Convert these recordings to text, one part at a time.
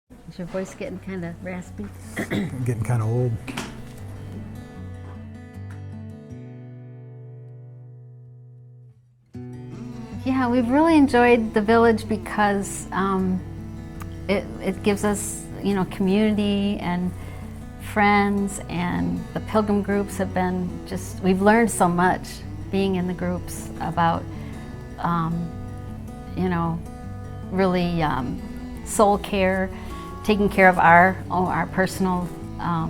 Is your voice getting kind of raspy? I'm getting kind of old. Yeah, we've really enjoyed the village because it gives us, community and friends, and the pilgrim groups have been we've learned so much being in the groups about, really soul care, taking care of our personal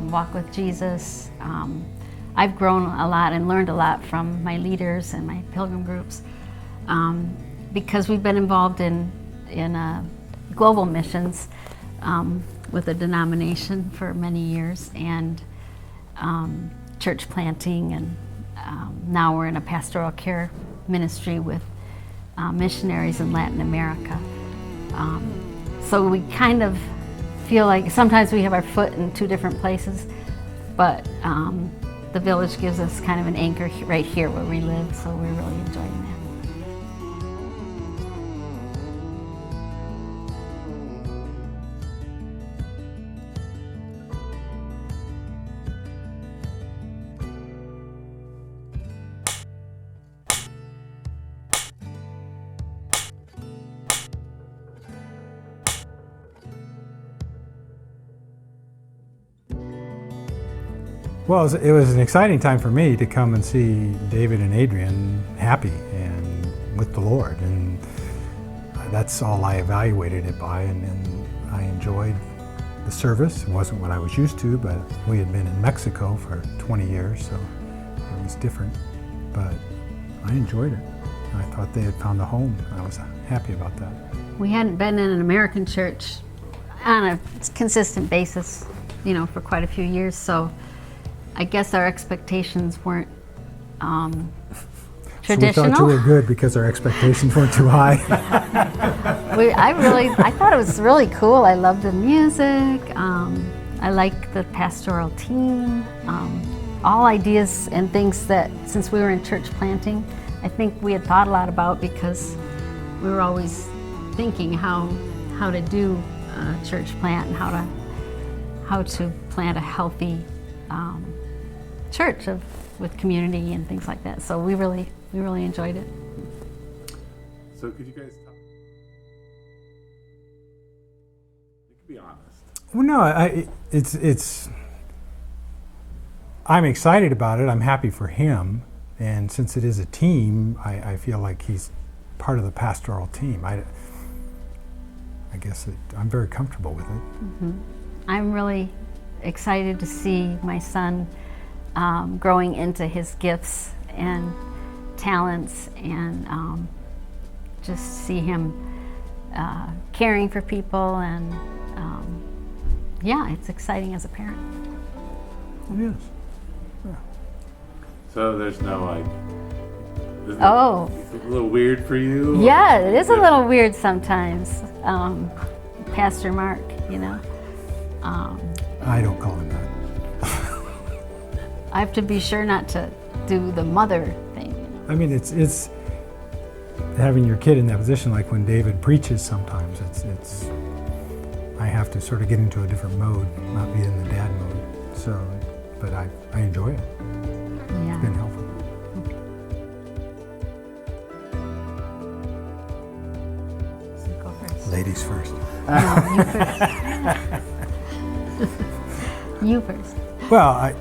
walk with Jesus. I've grown a lot and learned a lot from my leaders and my pilgrim groups. Because we've been involved in global missions with a denomination for many years, and church planting, and now we're in a pastoral care ministry with missionaries in Latin America. So we kind of feel like sometimes we have our foot in two different places, but the village gives us kind of an anchor right here where we live, so we're really enjoying that. Well, it was an exciting time for me to come and see David and Adrian happy and with the Lord, and that's all I evaluated it by, and I enjoyed the service. It wasn't what I was used to, but we had been in Mexico for 20 years, so it was different, but I enjoyed it. I thought they had found a home. I was happy about that. We hadn't been in an American church on a consistent basis, for quite a few years, so I guess our expectations weren't traditional. So we thought you were good because our expectations weren't too high. I thought it was really cool. I loved the music. I liked the pastoral team. All ideas and things that, since we were in church planting, I think we had thought a lot about, because we were always thinking how to do a church plant and how to plant a healthy church with community and things like that. So we really enjoyed it. So could you guys talk? You can be honest. Well, no, it's. I'm excited about it. I'm happy for him, and since it is a team, I feel like he's part of the pastoral team. I guess I'm very comfortable with it. Mm-hmm. I'm really excited to see my son growing into his gifts and talents, and just see him caring for people, and it's exciting as a parent. It is. Yeah. So there's no it's a little weird for you? Yeah, it is a little weird sometimes. Pastor Mark, I don't call him that. I have to be sure not to do the mother thing. I mean, it's having your kid in that position. Like when David preaches, sometimes it's I have to sort of get into a different mode, not be in the dad mode. So, but I enjoy it. Yeah. It's been helpful. So go first. Ladies first. No, you first. You first. Well,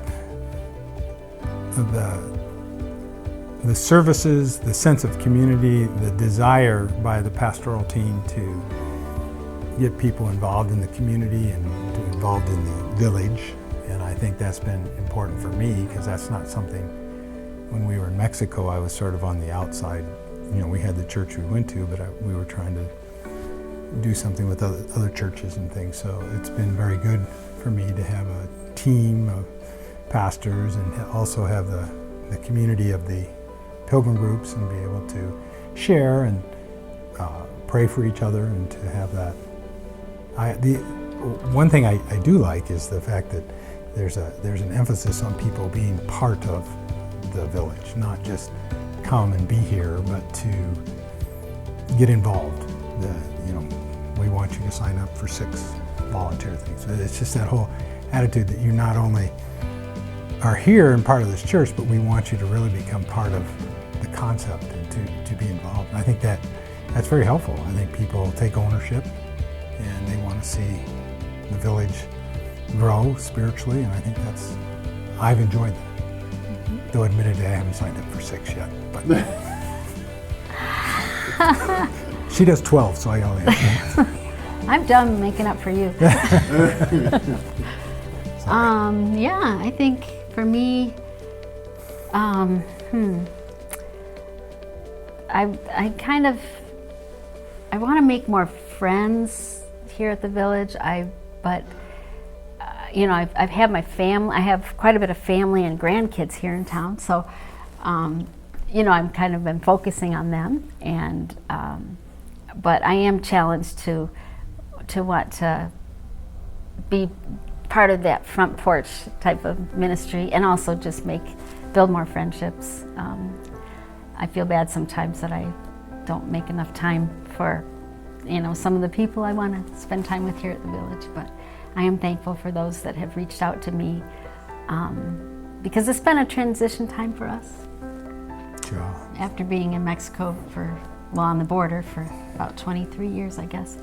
the services, the sense of community, the desire by the pastoral team to get people involved in the community and involved in the village, and I think that's been important for me, because that's not something. When we were in Mexico, I was sort of on the outside. We had the church we went to, but we were trying to do something with other churches and things. So it's been very good for me to have a team of pastors, and also have the community of the pilgrim groups, and be able to share and pray for each other, and to have that. One thing I do like is the fact that there's an emphasis on people being part of the village, not just come and be here, but to get involved. We want you to sign up for 6 volunteer things. It's just that whole attitude that you not only are here and part of this church, but we want you to really become part of the concept and to be involved. And I think that's very helpful. I think people take ownership and they want to see the village grow spiritually, and I think I've enjoyed that. Though admittedly I haven't signed up for 6 yet, but she does 12, so I only have 4. I'm done making up for you. Yeah, I think for me, I want to make more friends here at the village. I've had my family. I have quite a bit of family and grandkids here in town, so I'm kind of been focusing on them, and but I am challenged to want to be part of that front porch type of ministry, and also just build more friendships. I feel bad sometimes that I don't make enough time for some of the people I want to spend time with here at the village, but I am thankful for those that have reached out to me, because it's been a transition time for us. Sure. After being in Mexico on the border for about 23 years, I guess.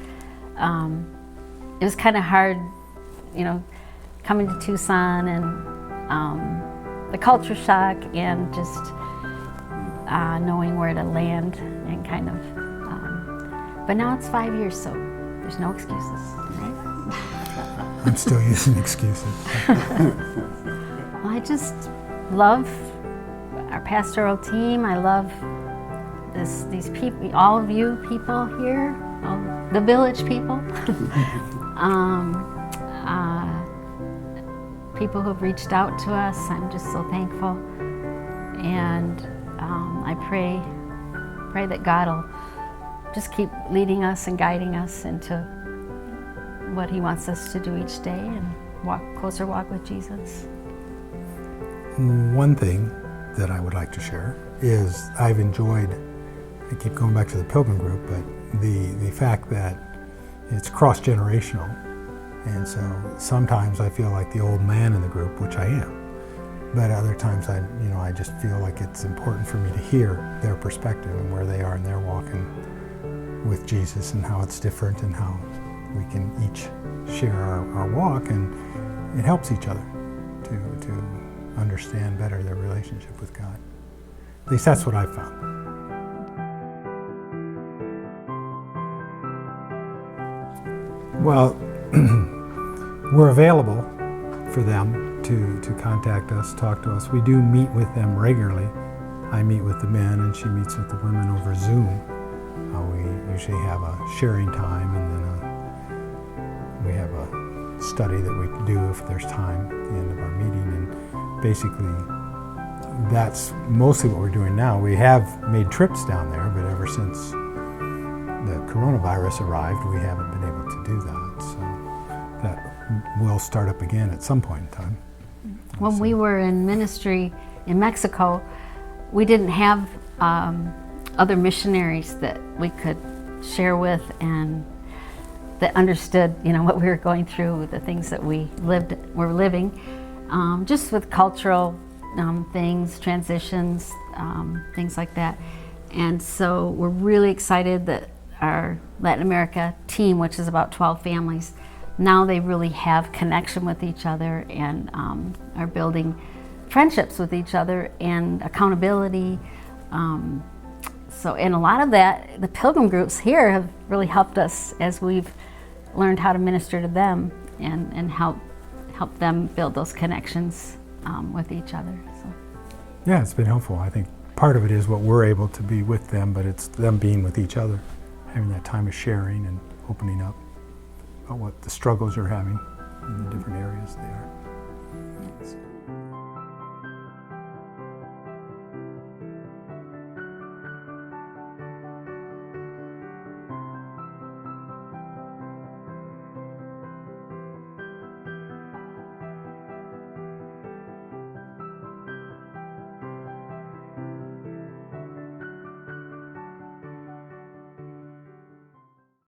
It was kind of hard, coming to Tucson, and the culture shock, and just knowing where to land, and kind of, but now it's 5 years, so there's no excuses, right? I'm still using excuses. Well, I just love our pastoral team. I love these people, all of you people here, all the village people. People who have reached out to us, I'm just so thankful. And I pray that God will just keep leading us and guiding us into what He wants us to do each day, and closer walk with Jesus. One thing that I would like to share is I've enjoyed, I keep going back to the Pilgrim group, but the fact that it's cross-generational. And so sometimes I feel like the old man in the group, which I am. But other times I just feel like it's important for me to hear their perspective and where they are in their walking with Jesus, and how it's different, and how we can each share our walk, and it helps each other to understand better their relationship with God. At least that's what I've found. Well, we're available for them to contact us, talk to us. We do meet with them regularly. I meet with the men, and she meets with the women over Zoom. We usually have a sharing time, and then we have a study that we do if there's time at the end of our meeting. And basically, that's mostly what we're doing now. We have made trips down there, but ever since the coronavirus arrived, we haven't been able to do that. So that will start up again at some point in time. When we were in ministry in Mexico, we didn't have other missionaries that we could share with, and that understood, what we were going through, the things that were living, just with cultural things, transitions, things like that. And so we're really excited that our Latin America team, which is about 12 families, now they really have connection with each other, and are building friendships with each other and accountability. And a lot of that, the Pilgrim groups here have really helped us as we've learned how to minister to them, and help them build those connections with each other. So. Yeah, it's been helpful. I think part of it is what we're able to be with them, but it's them being with each other, having that time of sharing and opening up about what the struggles you're having in the different areas they are.